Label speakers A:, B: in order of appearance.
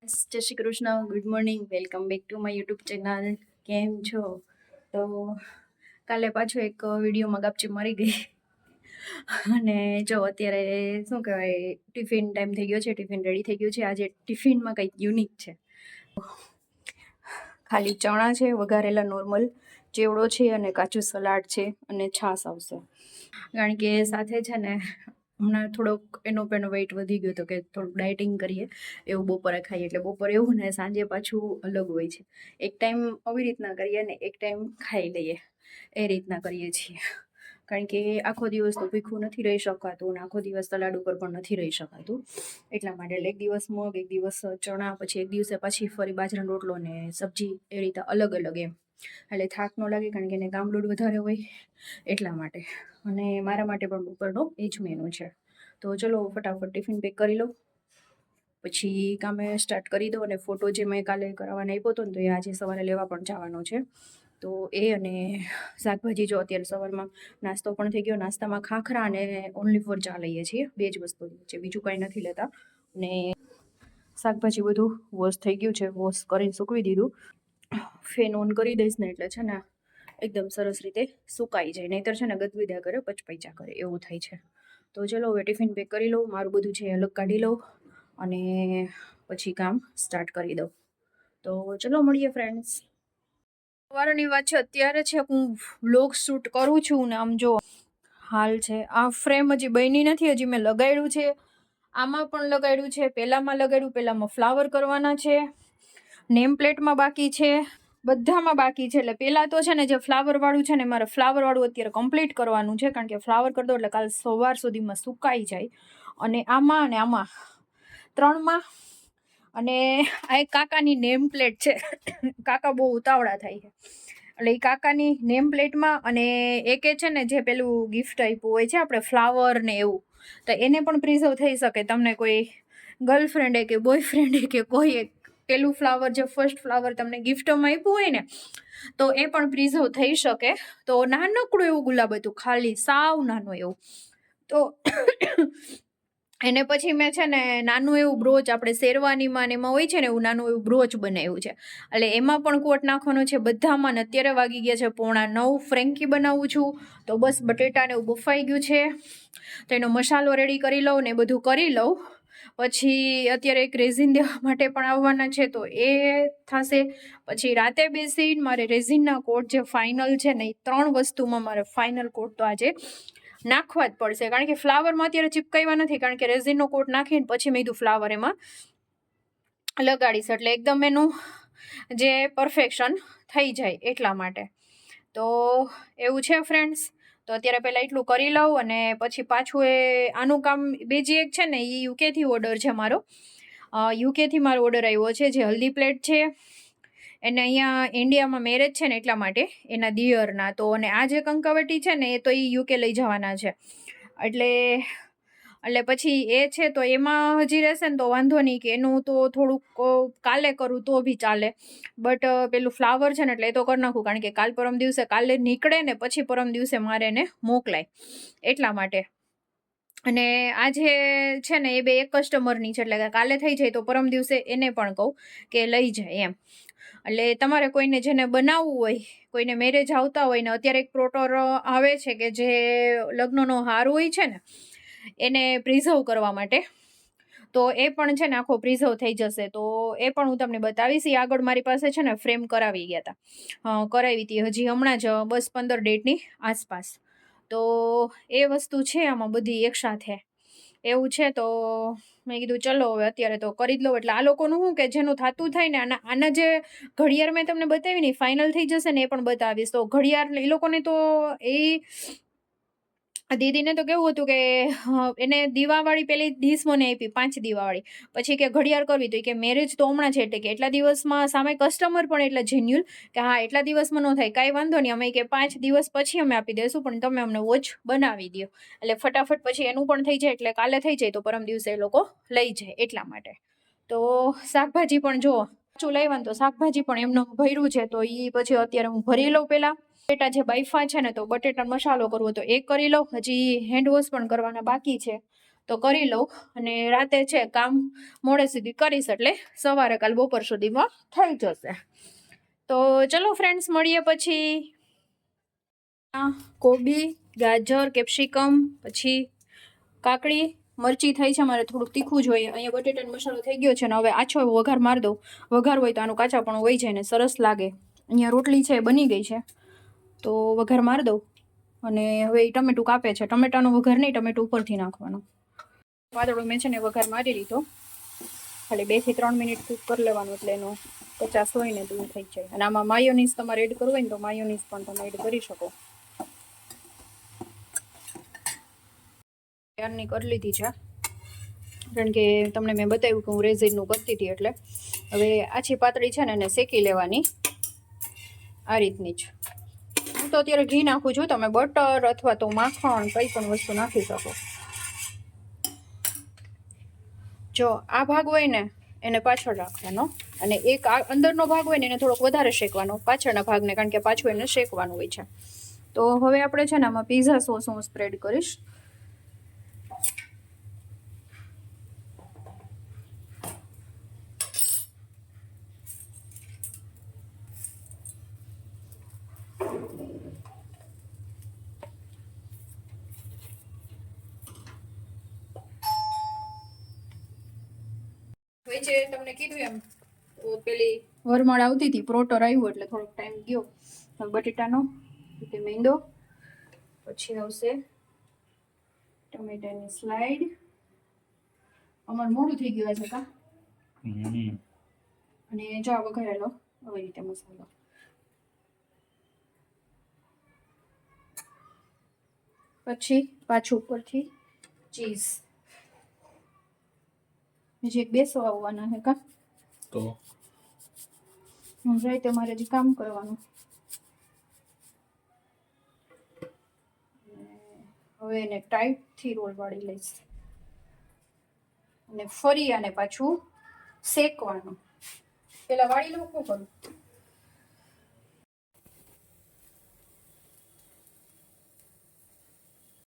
A: જય Shri Krishna, good morning, welcome back to my YouTube channel. કેમ છો? તો કાલે પાછો એક વિડીયોમાં ગાપચી મરી ગઈ અને જો અત્યારે શું કહેવાય, ટિફિન ટાઈમ થઈ ગયો છે, ટિફિન રેડી થઈ ગયું છે. આજે ટિફિનમાં કંઈક યુનિક છે. ખાલી ચણા છે વઘારેલા નોર્મલ, ચેવડો છે અને કાચું સલાડ છે અને છાશ આવશે. કારણ કે સાથે છે ને હમણાં થોડોક એનો વેઇટ વધી ગયો હતો કે થોડુંક ડાયટિંગ કરીએ એવું બપોરે ખાઈએ, એટલે બપોરે એવું ને સાંજે પાછું અલગ હોય છે. એક ટાઈમ આવી રીતના કરીએ ને એક ટાઈમ ખાઈ લઈએ, એ રીતના કરીએ છીએ. કારણ કે આખો દિવસ તો ભીખું નથી રહી શકાતું અને આખો દિવસ સલાડ ઉપર પણ નથી રહી શકાતું. એટલા માટે એક દિવસ મગ, એક દિવસ ચણા, પછી એક દિવસે પાછી ફરી બાજરાનો રોટલો ને સબ્જી, એ રીતે અલગ અલગ એમ. એટલે થાક ન લાગે કારણ કે એને કામ લોડ વધારે હોય એટલા માટે. અને મારા માટે પણ બપોરનો એ જ મેનુ છે. તો ચલો ફટાફટ ટિફિન પેક કરી લો, પછી કામે સ્ટાર્ટ કરી દો. અને ફોટો જે મેં કાલે કરાવવાને આપ્યો હતો ને, તો એ આજે સવારે લેવા પણ જવાનો છે. તો એ અને શાકભાજી જો અત્યારે સવારમાં નાસ્તો પણ થઈ ગયો. નાસ્તામાં ખાખરા અને ઓનલી ફોર ચા લઈએ છીએ, બે જ વસ્તુ છે, બીજું કાંઈ નથી લેતા. અને શાકભાજી બધું વોશ થઈ ગયું છે, વોશ કરીને સૂકવી દીધું. ફેન ઓન કરી દઈશ ને એટલે છે ને એકદમ સરસ રીતે સુકાઈ જાય, નહીંતર છે ને ગદગદા કરે, પચપૈચા કરે એવું થાય છે. તો ચલો હવે ટિફિન પેક કરી લઉં, મારું બધું છે અલગ કાઢી લઉં અને પછી કામ સ્ટાર્ટ કરી દઉં. તો ચલો મળીએ ફ્રેન્ડ્સ. સવારની વાત છે, અત્યારે છે હું વ્લોગ શૂટ કરું છું ને આમ જો હાલ છે. આ ફ્રેમ હજી બની નથી, હજી મેં લગાડ્યું છે, આમાં પણ લગાડ્યું છે, પેલામાં લગાડ્યું, પેલામાં ફ્લાવર કરવાના છે, નેમ પ્લેટમાં બાકી છે, બધામાં બાકી છે. એટલે પહેલાં તો છે ને જે ફ્લાવર વાળું છે ને, મારે ફ્લાવર વાળું અત્યારે કમ્પ્લીટ કરવાનું છે. કારણ કે ફ્લાવર કરી દો એટલે કાલ સવાર સુધીમાં સુકાઈ જાય. અને આમાં અને આમાં ત્રણમાં. અને આ એક કાકાની નેમ પ્લેટ છે. કાકા બહુ ઉતાવળા થાય છે, એટલે એ કાકાની નેમ પ્લેટમાં. અને એકે છે ને જે પેલું ગિફ્ટ આપ્યું હોય છે આપણે ફ્લાવર ને એવું, તો એને પણ પ્રિઝર્વ થઈ શકે. તમને કોઈ ગર્લફ્રેન્ડે કે બોયફ્રેન્ડે કે કોઈ પેલું ફ્લાવર, જે ફર્સ્ટ ફ્લાવર તમને ગિફ્ટમાં આપ્યું હોય ને, તો એ પણ પ્રિઝર્વ થઈ શકે. તો નાનકડું એવું ગુલાબ હતું, ખાલી સાવ નાનું એવું. તો એને પછી મેં છે ને નાનું એવું બ્રોચ, આપણે શેરવાનીમાં ને એમાં હોય છે ને એવું નાનું એવું બ્રોચ બનાવ્યું છે. એટલે એમાં પણ કોટ નાખવાનો છે બધામાં. ને અત્યારે વાગી ગયા છે 8:45. ફ્રેન્કી બનાવું છું, તો બસ બટેટાને એવું બફાઈ ગયું છે, તો એનો મસાલો રેડી કરી લઉં ને બધું કરી લઉં. પછી અત્યારે એક રેઝિન દેવા માટે પણ આવવાના છે, તો એ થશે. પછી રાતે બેસીને મારે રેઝિનના કોટ જે ફાઇનલ છે ને, એ 3 વસ્તુમાં મારે ફાઇનલ કોટ તો આજે નાખવા જ પડશે. કારણ કે ફ્લાવરમાં અત્યારે ચીપકાવ્યા નથી, કારણ કે રેઝિનનો કોટ નાખીને પછી મેં કીધું ફ્લાવર એમાં લગાડીશ, એટલે એકદમ એનું જે પરફેક્શન થઈ જાય એટલા માટે. તો એવું છે ફ્રેન્ડ્સ. તો અત્યારે પહેલાં એટલું કરી લઉં અને પછી પાછું આનું કામ બીજી એક છે ને, એ યુકેથી ઓર્ડર છે મારો. યુકેથી મારો ઓર્ડર આવ્યો છે, જે હલ્દી પ્લેટ છે. એને અહીંયા ઇન્ડિયામાં મેરેજ છે ને એટલા માટે, એના દિયરના. તો અને આ જે કંકાવટી છે ને, એ તો એ યુકે લઈ જવાના છે. એટલે પછી એ છે, તો એમાં હજી રહેશે ને તો વાંધો નહીં, કે એનું તો થોડુંક કાલે કરું તો બી ચાલે. બટ પેલું ફ્લાવર છે ને એટલે એ તો કરી નાખું, કારણ કે કાલ પરમ દિવસે કાલે નીકળે ને પછી પરમ દિવસે મારે એને મોકલાય એટલા માટે. અને આજે છે ને એ બે એક કસ્ટમરની છે, એટલે કાલે થઈ જાય તો પરમ દિવસે એને પણ કહું કે લઈ જાય એમ. એટલે તમારે કોઈને જેને બનાવવું હોય, કોઈને મેરેજ આવતા હોય ને, અત્યારે એક પ્રોટોર આવે છે કે જે લગ્નનો હાર હોય છે ને, એને પ્રિઝર્વ કરવા માટે, તો એ પણ છે ને આખો પ્રિઝર્વ થઈ જશે. તો એ પણ હું તમને બતાવીશ. એ આગળ મારી પાસે છે ને ફ્રેમ કરાવી ગયા હતા, કરાવી હતી હજી હમણાં જ, બસ 15 ડેટની આસપાસ. તો એ વસ્તુ છે આમાં બધી એકસાથે એવું છે. તો મેં કીધું ચલો હવે અત્યારે તો કરી જ લઉં. એટલે આ લોકોનું શું કે જેનું થતું થાય ને, આના જે ઘડિયાળ મેં તમને બતાવી ને ફાઇનલ થઈ જશે ને, એ પણ બતાવીશ. તો ઘડિયાળ એ લોકોને તો દીદીને તો કેવું હતું કે એને દીવાવાળી પેલી ડીશ મને આપી, 5 દીવાવાળી. પછી કે ઘડિયાળ કરવી, તો કે મેરેજ તો હમણાં છે, એટલે કે એટલા દિવસમાં સામે કસ્ટમર પણ એટલા જેન્યુઅલ કે હા એટલા દિવસમાં ન થાય, કાંઈ વાંધો નહીં, અમે કે 5 દિવસ પછી અમે આપી દઈશું, પણ તમે અમને વોચ બનાવી દો. એટલે ફટાફટ પછી એનું પણ થઈ જાય, એટલે કાલે થઈ જાય તો પરમ દિવસે એ લોકો લઈ જાય એટલા માટે. તો શાકભાજી પણ જો પાછું લાવવાનું, તો શાકભાજી પણ એમનું ભર્યું છે, તો એ પછી અત્યારે હું ભરી લઉં. પહેલાં બટેટા જે બાઈફા છે ને, તો બટેટાનો મસાલો કરવો તો એ કરી લઉં. હજી હેન્ડ વોશ પણ કરવાના બાકી છે, તો કરી લઉં અને રાતે છે કામ મોડે સુધી કરીશ એટલે સવારે કાલ બપોર સુધીમાં થઈ જશે. તો ચલો ફ્રેન્ડ્સ મળીએ પછી. કોબી, ગાજર, કેપ્સિકમ, પછી કાકડી, મરચી થઈ છે. મારે થોડુંક તીખું જોઈએ. અહીંયા બટેટાનો મસાલો થઈ ગયો છે ને હવે આછો વઘાર મારી દઉં. વઘાર હોય તો આનું કાચાપણું વહી જાય ને સરસ લાગે. અહીંયા રોટલી છે બની ગઈ છે તો વઘાર મારી દઉં. અને હવે એ ટમેટું કાપે છે. ટમેટાનો વઘાર નહીં, ટમેટું ઉપરથી નાખવાનું. પાતળો મેં છે ને વઘાર મારી લીધો. ખાલી 2 થી 3 મિનિટ કૂક કરી લેવાનું એટલે એનો 50 હોય ને દૂર થઈ જાય. અને આમાં માયોનીઝ તમારે એડ કરવું હોય ને તો માયોનીઝ પણ તમે એડ કરી શકો. ત્યારની કરી લીધી છે કારણ કે તમને મેં બતાવ્યું કે હું રેઝિનનું કરતી હતી એટલે. હવે આછી પાતળી છે ને એને શેકી લેવાની આ રીતની જ. હું તો અત્યારે ઘી નાખું છું, તમે બટર અથવા તો માખણ કઈ પણ વસ્તુ નાખી શકો. જો આ ભાગ હોય ને એને પાછળ રાખવાનો અને એક આ અંદરનો ભાગ હોય ને એને થોડોક વધારે શેકવાનો પાછળના ભાગને, કારણ કે પાછું એને શેકવાનું હોય છે. તો હવે આપણે છે ને આમાં પિઝા સોસ હું સ્પ્રેડ કરીશ. વચ્ચે તમને કીધું એમ પેલી વરમાળ આવતી હતી, પ્રોટર આવ્યું એટલે થોડોક ટાઈમ ગયો. બટેટાનો, મેંદો, પછી આવશે ટમેટાની સ્લાઈડ. અમારે મોડું થઈ ગયું છે કા. અને જો આ વઘારેલો આવી રીતે મસાલો. પછી પાછું ઉપરથી ચીઝ. હજી એક બેસો આવવાના છે કા. તો જાય તમારે હજી કામ કરવાનું. હવે એને ટાઈટથી રોલ વાળી લઈશ અને ફરી આને પાછું શેકવાનું. પેલા વાળી લઉં શું કરું?